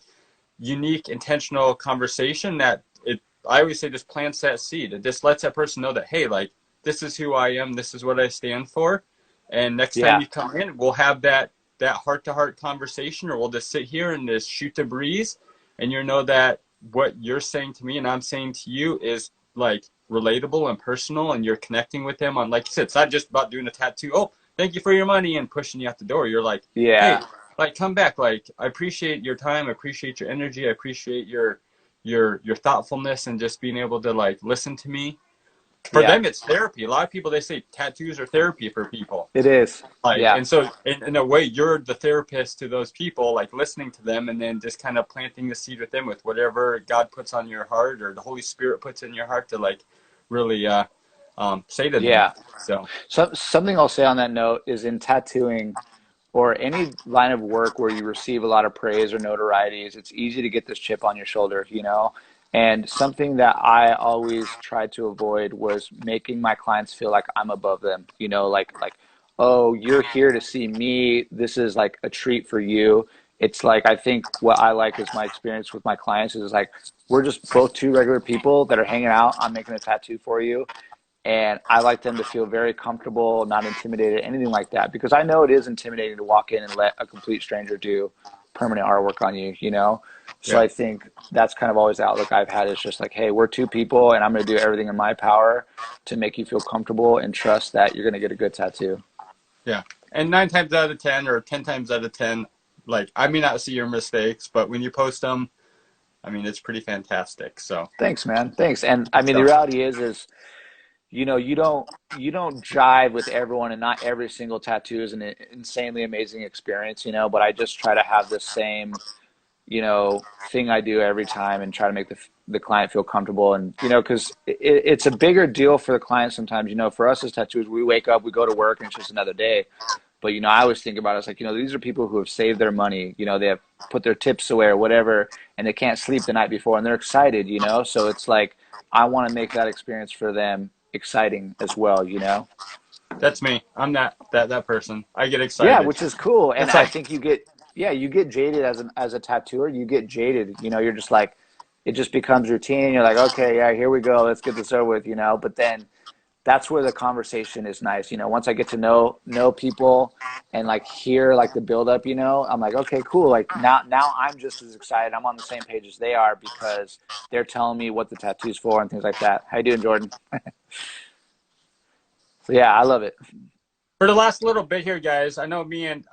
unique, intentional conversation that it. I always say, just plants that seed. It just lets that person know that, hey, like this is who I am. This is what I stand for. And next time yeah, you come in, we'll have that heart-to-heart conversation, or we'll just sit here and just shoot the breeze, and you know that what you're saying to me and I'm saying to you is like relatable and personal, and you're connecting with them on, like you said, it's not just about doing a tattoo. Oh, thank you for your money and pushing you out the door. You're like, hey, yeah, like come back. Like I appreciate your time. I appreciate your energy. I appreciate your thoughtfulness and just being able to like listen to me. For yeah. them, it's therapy. A lot of people, they say tattoos are therapy for people. It is. Like, Yeah, and so in a way, you're the therapist to those people, like listening to them and then just kind of planting the seed with them with whatever God puts on your heart or the Holy Spirit puts in your heart to like really say to them. yeah. So, So something I'll say on that note is in tattooing or any line of work where you receive a lot of praise or notoriety, it's easy to get this chip on your shoulder. And something that I always tried to avoid was making my clients feel like I'm above them, like, oh, you're here to see me. This is like a treat for you. It's like I think what I like is my experience with my clients is like we're just both two regular people that are hanging out. I'm making a tattoo for you. And I like them to feel very comfortable, not intimidated, anything like that. Because I know it is intimidating to walk in and let a complete stranger do permanent artwork on you. So yeah, I think that's kind of always the outlook I've had is just like, hey, we're two people and I'm going to do everything in my power to make you feel comfortable and trust that you're going to get a good tattoo. yeah. And 9 times out of 10 or 10 times out of 10, like I may not see your mistakes, but when you post them, I mean, it's pretty fantastic. So, Thanks, man. Thanks. And I mean, the so reality is, you don't jive with everyone, and not every single tattoo is an insanely amazing experience, but I just try to have the same thing I do every time and try to make the client feel comfortable. And, because it's a bigger deal for the client sometimes, for us as tattooers, we wake up, we go to work and it's just another day. But, you know, I always think about it, it's like, you know, these are people who have saved their money, you know, they have put their tips away or whatever, and they can't sleep the night before and they're excited, you know? So it's like, I want to make that experience for them exciting as well, you know? That's me. I'm that person. I get Yeah, excited. which is cool. And It's I like, think you get, yeah, you get jaded as a tattooer. You get jaded. You know, you're just like, it just becomes routine. You're like, okay, yeah, here we go. Let's get this over with, you know. But then that's where the conversation is nice. You know, once I get to know people and like hear like the build up, you know, I'm like, okay, cool. Like now I'm just as excited. I'm on the same page as they are because they're telling me what the tattoo's for and things like that. How you doing, Jordan? So yeah, I love it. for the last little bit here, guys, I know me and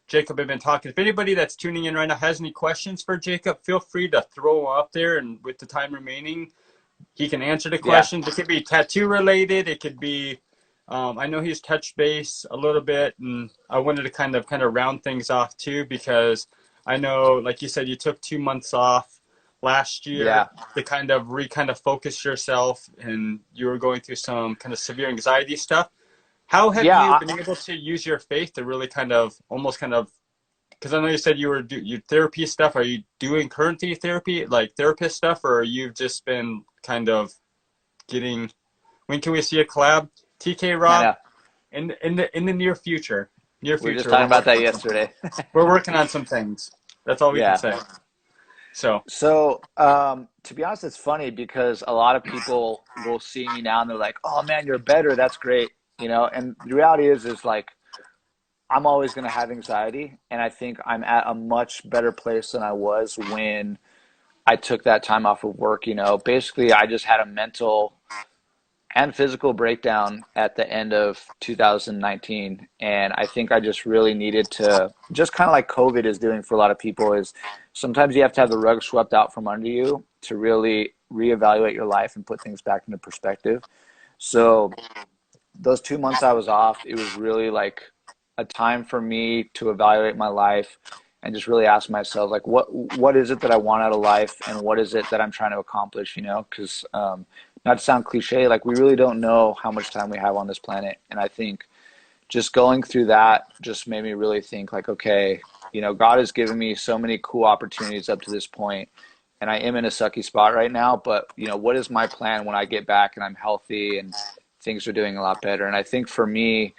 Jacob have been talking. If anybody that's tuning in right now has any questions for Jacob, feel free to throw them up there, and with the time remaining, he can answer the Yeah. questions. It could be tattoo related. It could be, I know he's touched base a little bit, and I wanted to kind of round things off too, because I know, like you said, you took 2 months off last year Yeah. to kind of focus yourself, and you were going through some kind of severe anxiety stuff. How have Yeah. you been able to use your faith to really kind of almost kind of, because I know you said you were your therapy stuff. Are you doing current therapy, like therapist stuff, or you've just been kind of getting? When can we see a collab? TK I Rob know. in the near future. Near We were just future, talking we're about working that on something. yesterday. We're working on some things. That's all we can Yeah. say. So So, to be honest, it's funny because a lot of people will see me now and they're like, "Oh man, you're better. That's great." You know, and the reality is like I'm always going to have anxiety, and I think I'm at a much better place than I was when I took that time off of work. You know, basically, I just had a mental and physical breakdown at the end of 2019, and I think I just really needed to, just kind of like COVID is doing for a lot of people, is sometimes you have to have the rug swept out from under you to really reevaluate your life and put things back into perspective. So those 2 months I was off, it was really like a time for me to evaluate my life and just really ask myself, like, what is it that I want out of life, and what is it that I'm trying to accomplish, you know? Because not to sound cliche, like we really don't know how much time we have on this planet, and I think just going through that just made me really think, like, okay, you know, God has given me so many cool opportunities up to this point, and I am in a sucky spot right now, but you know, what is my plan when I get back and I'm healthy and things are doing a lot better? And I think for me,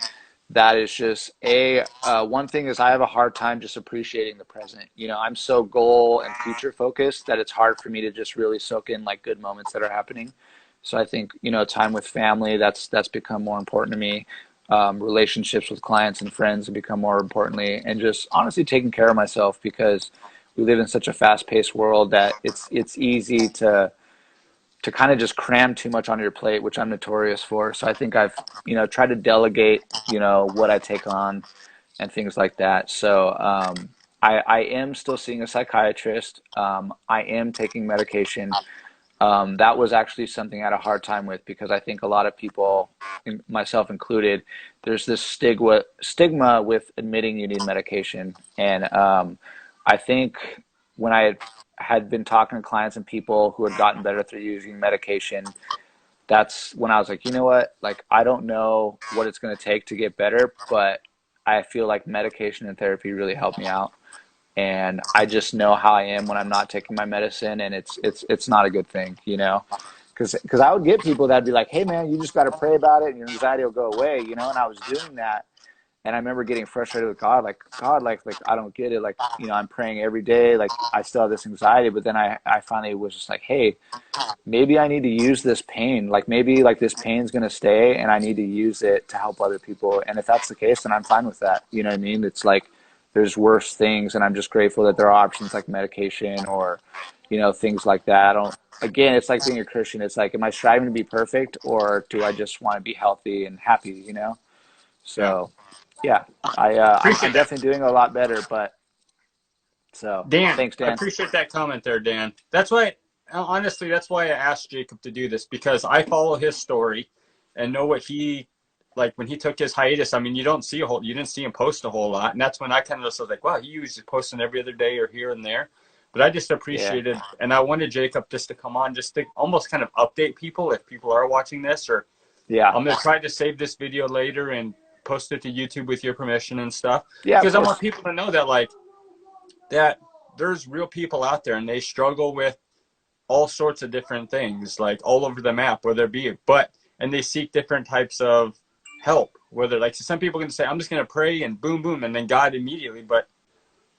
that is just one thing is I have a hard time just appreciating the present. You know, I'm so goal and future focused that it's hard for me to just really soak in like good moments that are happening. So I think, you know, time with family, that's become more important to me. Relationships with clients and friends have become more importantly, and just honestly taking care of myself, because we live in such a fast-paced world that it's easy to kind of just cram too much on your plate, which I'm notorious for. So I think I've, you know, tried to delegate, you know, what I take on and things like that. So I am still seeing a psychiatrist. I am taking medication. That was actually something I had a hard time with, because I think a lot of people, myself included, there's this stigma with admitting you need medication. And I think when I had been talking to clients and people who had gotten better through using medication, that's when I was like, you know what? Like, I don't know what it's going to take to get better, but I feel like medication and therapy really helped me out. And I just know how I am when I'm not taking my medicine, and it's not a good thing, you know. Because I would get people that'd be like, hey man, you just got to pray about it and your anxiety will go away, you know. And I was doing that, and I remember getting frustrated with God, like, God, like I don't get it, like, you know, I'm praying every day, like I still have this anxiety. But then I finally was just like, hey, maybe I need to use this pain, like maybe like this pain's gonna stay and I need to use it to help other people. And if that's the case, then I'm fine with that, you know what I mean? It's like there's worse things, and I'm just grateful that there are options like medication or, you know, things like that. I don't, again, it's like being a Christian, it's like, am I striving to be perfect, or do I just want to be healthy and happy, you know? yeah, So yeah, I'm appreciate that, definitely doing a lot better. But so Dan. thanks, I Dan. appreciate that comment there, Dan. That's why, honestly, that's why I asked Jacob to do this, because I follow his story and know what he, like when he took his hiatus. I mean, you didn't see him post a whole lot, and that's when I kind of was like, wow, he was posting every other day or here and there. But I just Yeah, appreciated, and I wanted Jacob just to come on, just to almost kind of update people if people are watching this, or yeah, I'm gonna try to save this video later and post it to YouTube with your permission and stuff, Yeah, of because I course. want people to know that like that there's real people out there and they struggle with all sorts of different things, like all over the map, whether it be, and they seek different types of help. Whether, like, so some people can say, I'm just going to pray and boom, boom, and then God immediately. But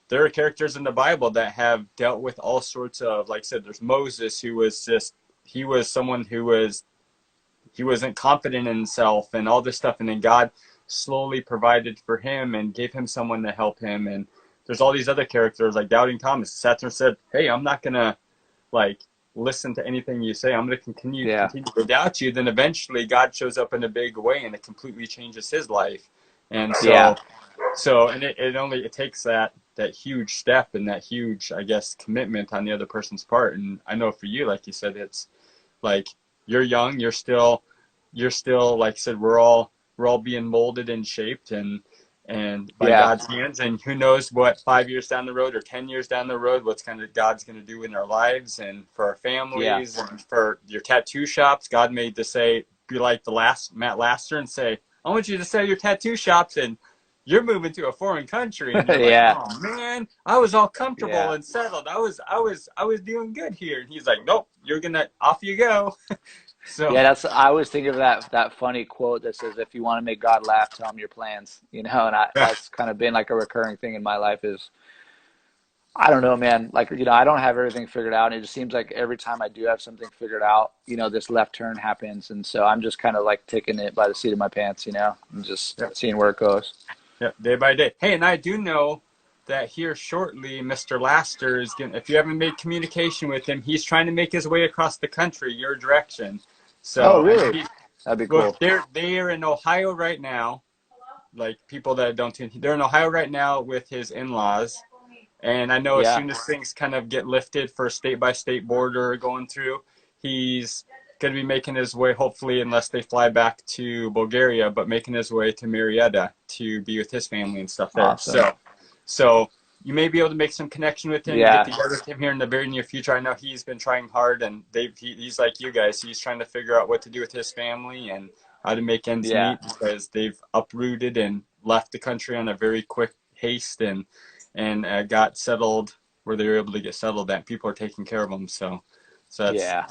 there are characters in the Bible that have dealt with all sorts of, like I said, there's Moses, who was just, he was someone he wasn't confident in himself and all this stuff. And then God slowly provided for him and gave him someone to help him. And there's all these other characters like Doubting Thomas sat there and said, hey, I'm not going to like listen to anything you say. I'm going to continue Yeah. to doubt you. Then eventually God shows up in a big way and it completely changes his life. And Yeah. and it takes that huge step and that huge, I guess, commitment on the other person's part. And I know for you, like you said, it's like you're young, you're still like I said, we're all being molded and shaped and by Yeah. God's hands, and who knows what 5 years down the road or 10 years down the road, what's kind of God's going to do in our lives and for our Yeah. families and for your tattoo shops. God made to say, be like the last Matt Laster and say, I want you to sell your tattoo shops, and you're moving to a foreign country, and you're like, Yeah. oh man, I was all comfortable Yeah. and settled. I was doing good here. And he's like, nope, you're gonna, off you go. So Yeah, I always think of that funny quote that says, "If you want to make God laugh, tell him your plans." And yeah, that's kind of been like a recurring thing in my life. Is I don't know, man. Like I don't have everything figured out, and it just seems like every time I do have something figured out, this left turn happens, and so I'm just kind of like taking it by the seat of my pants, and just yeah, seeing where it goes. yeah, day by day. Hey, and I do know that here shortly, Mr. Laster is going. If you haven't made communication with him, he's trying to make his way across the country, your direction. Oh, So I know really? That'd be well, cool. they're in Ohio right now. Like people that don't tune, they're in Ohio right now with his in-laws. And I know as Yeah. soon as things kind of get lifted for state by state border going through, he's going to be making his way, hopefully, unless they fly back to Bulgaria, but making his way to Marietta to be with his family and stuff there. Awesome. So you may be able to make some connection with him, get Yeah. together with him here in the very near future. I know he's been trying hard, and he's like you guys. He's trying to figure out what to do with his family and how to make ends Yeah. meet because they've uprooted and left the country on a very quick haste and got settled where they were able to get settled at. People are taking care of them. So that's Yeah.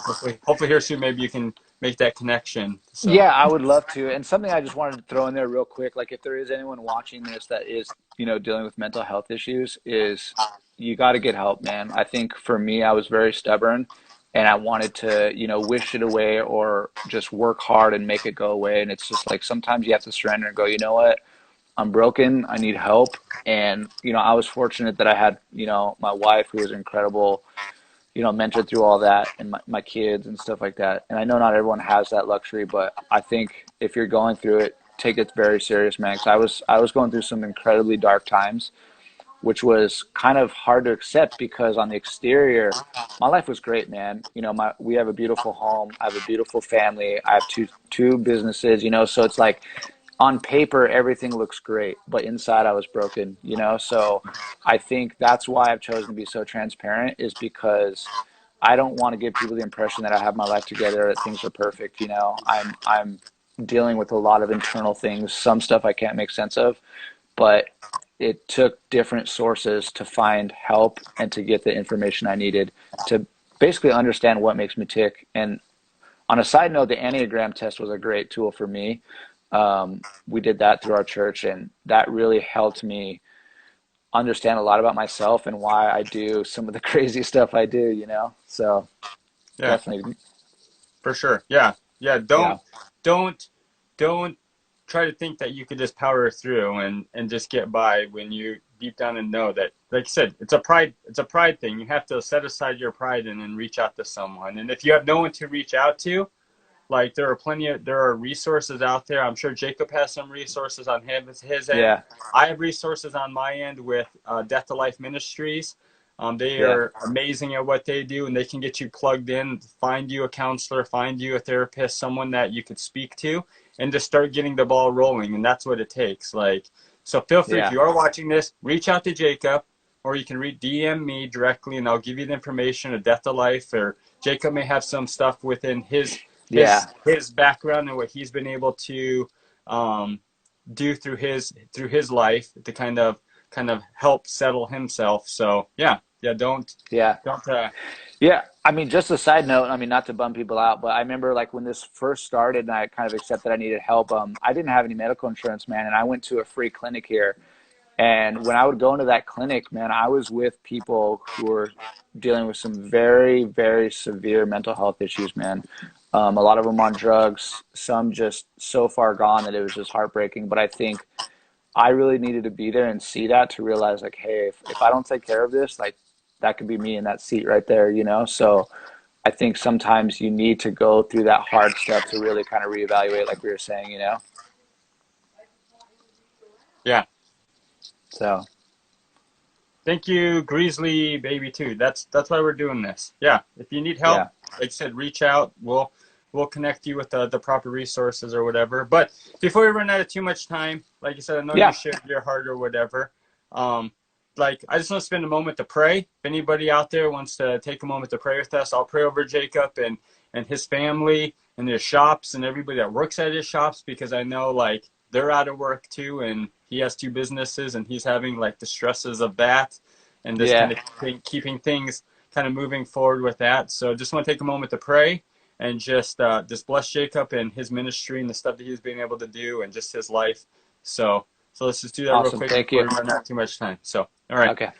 hopefully here soon, maybe you can make that connection. So Yeah, I would love to. And something I just wanted to throw in there real quick, like if there is anyone watching this that is, dealing with mental health issues, is you got to get help, man. I think for me, I was very stubborn and I wanted to, wish it away or just work hard and make it go away. And it's just like sometimes you have to surrender and go, you know what? I'm broken. I need help. And, I was fortunate that I had, my wife who was incredible, mentored through all that and my kids and stuff like that. And I know not everyone has that luxury, but I think if you're going through it, take it very serious, man. 'Cause I was going through some incredibly dark times, which was kind of hard to accept because on the exterior, my life was great, man. We have a beautiful home. I have a beautiful family. I have two businesses, so it's like on paper, everything looks great, but inside I was broken. So I think that's why I've chosen to be so transparent is because I don't want to give people the impression that I have my life together, that things are perfect. I'm dealing with a lot of internal things, some stuff I can't make sense of, but it took different sources to find help and to get the information I needed to basically understand what makes me tick. And on a side note, the Enneagram test was a great tool for me. We did that through our church, and that really helped me understand a lot about myself and why I do some of the crazy stuff I do. So yeah, definitely, for sure. Yeah, yeah. yeah, Don't don't try to think that you could just power through and just get by when you deep down and know that, like I said, it's a pride thing. You have to set aside your pride and then reach out to someone. And if you have no one to reach out to, like there are resources out there. I'm sure Jacob has some resources on his end. yeah, I have resources on my end with Death to Life Ministries. They yeah, are amazing at what they do, and they can get you plugged in, find you a counselor, find you a therapist, someone that you could speak to, and just start getting the ball rolling. And that's what it takes. So feel free, if yeah, you are watching this, reach out to Jacob, or you can DM me directly, and I'll give you the information of Death to Life. Or Jacob may have some stuff within his yeah, background and what he's been able to um, do through his life to kind of help settle himself. So yeah, Yeah. don't Yeah, I mean, just a side note, I mean, not to bum people out, but I remember like when this first started and I kind of accepted I needed help, I didn't have any medical insurance, man, and I went to a free clinic here. And when I would go into that clinic, man, I was with people who were dealing with some very, very severe mental health issues, man. A lot of them on drugs, some just so far gone that it was just heartbreaking. But I think I really needed to be there and see that to realize like, hey, if I don't take care of this, like that could be me in that seat right there, you know? So I think sometimes you need to go through that hard stuff to really kind of reevaluate, like we were saying, you know? yeah. So, Thank you, Grizzly Baby too. That's why we're doing this. Yeah, if you need help, yeah. like I said, reach out. We'll connect you with the proper resources or whatever. But before we run out of too much time, like you said, I know you Yeah. shared your heart or whatever. Like I just want to spend a moment to pray. If anybody out there wants to take a moment to pray with us, I'll pray over Jacob and his family and their shops and everybody that works at his shops, because I know like they're out of work too, and he has two businesses and he's having like the stresses of that and just kind Yeah. of keeping things kind of moving forward with that. So just want to take a moment to pray and just bless Jacob and his ministry and the stuff that he's been able to do and just his life. So let's just do that real Awesome. quick Thank before you. we run out too much time. So, all right. Okay.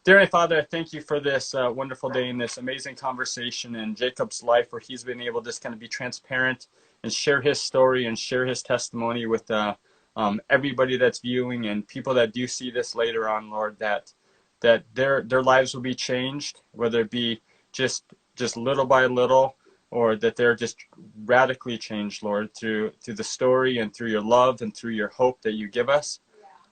Dear Heavenly Father, I thank you for this wonderful day and this amazing conversation in Jacob's life, where he's been able to just kind of be transparent and share his story and share his testimony with everybody that's viewing and people that do see this later on, Lord, that their lives will be changed, whether it be just little by little, or that they're just radically changed, Lord, through the story and through your love and through your hope that you give us.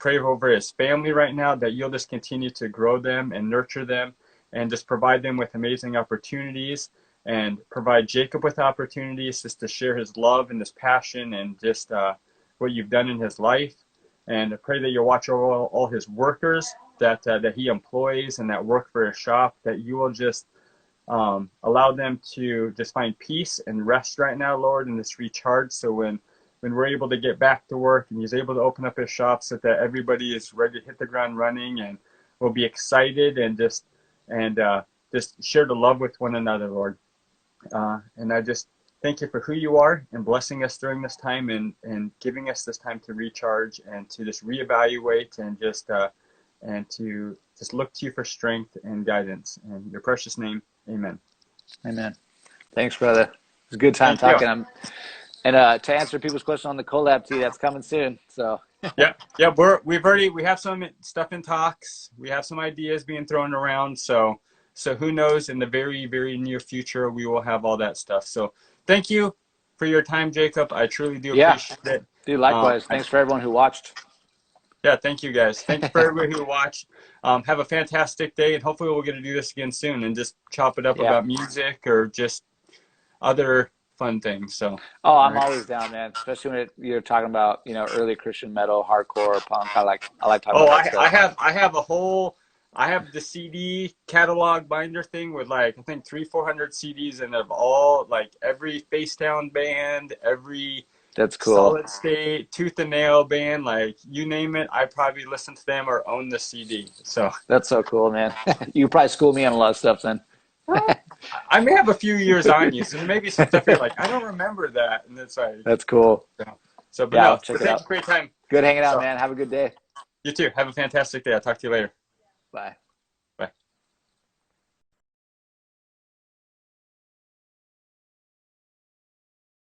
Pray over his family right now, that you'll just continue to grow them and nurture them and just provide them with amazing opportunities, and provide Jacob with opportunities just to share his love and his passion and just what you've done in his life. And I pray that you'll watch over all his workers that he employs and that work for his shop, that you will just allow them to just find peace and rest right now, Lord, and just recharge. So when we're able to get back to work and he's able to open up his shop, so that everybody is ready to hit the ground running and will be excited and just share the love with one another, Lord. And I just thank you for who you are and blessing us during this time and giving us this time to recharge and to just reevaluate and to just look to you for strength and guidance. In your precious name, amen. Amen. Thanks, brother. It's a good time Thank you. talking. And to answer people's question on the collab tee, that's coming soon. So Yeah, we have some stuff in talks. We have some ideas being thrown around. So who knows? In the very, very near future, we will have all that stuff. So thank you for your time, Jacob. I truly do yeah, appreciate it. dude, likewise. Thanks for everyone who watched. Yeah, thank you guys. Thank you for everybody who watched. Have a fantastic day, and hopefully we'll get to do this again soon and just chop it up Yeah. about music or just other fun things. So. Oh, I'm always down, man. Especially when you're talking about, early Christian metal, hardcore, punk. I like talking Oh, about that stuff. I have the CD catalog binder thing with like I think 300-400 CDs, and of all like every Facedown band, every That's cool. Solid State, Tooth and Nail band, like you name it, I probably listen to them or own the CD. So That's so cool, man. You probably school me on a lot of stuff then. I may have a few years on you, so maybe some stuff you're like, I don't remember that, and it's like, That's cool. but Yeah, no, I'll check it thank out. you for your time. Good hanging out, So man. Have a good day. you too. Have a fantastic day. I'll talk to you later. Bye.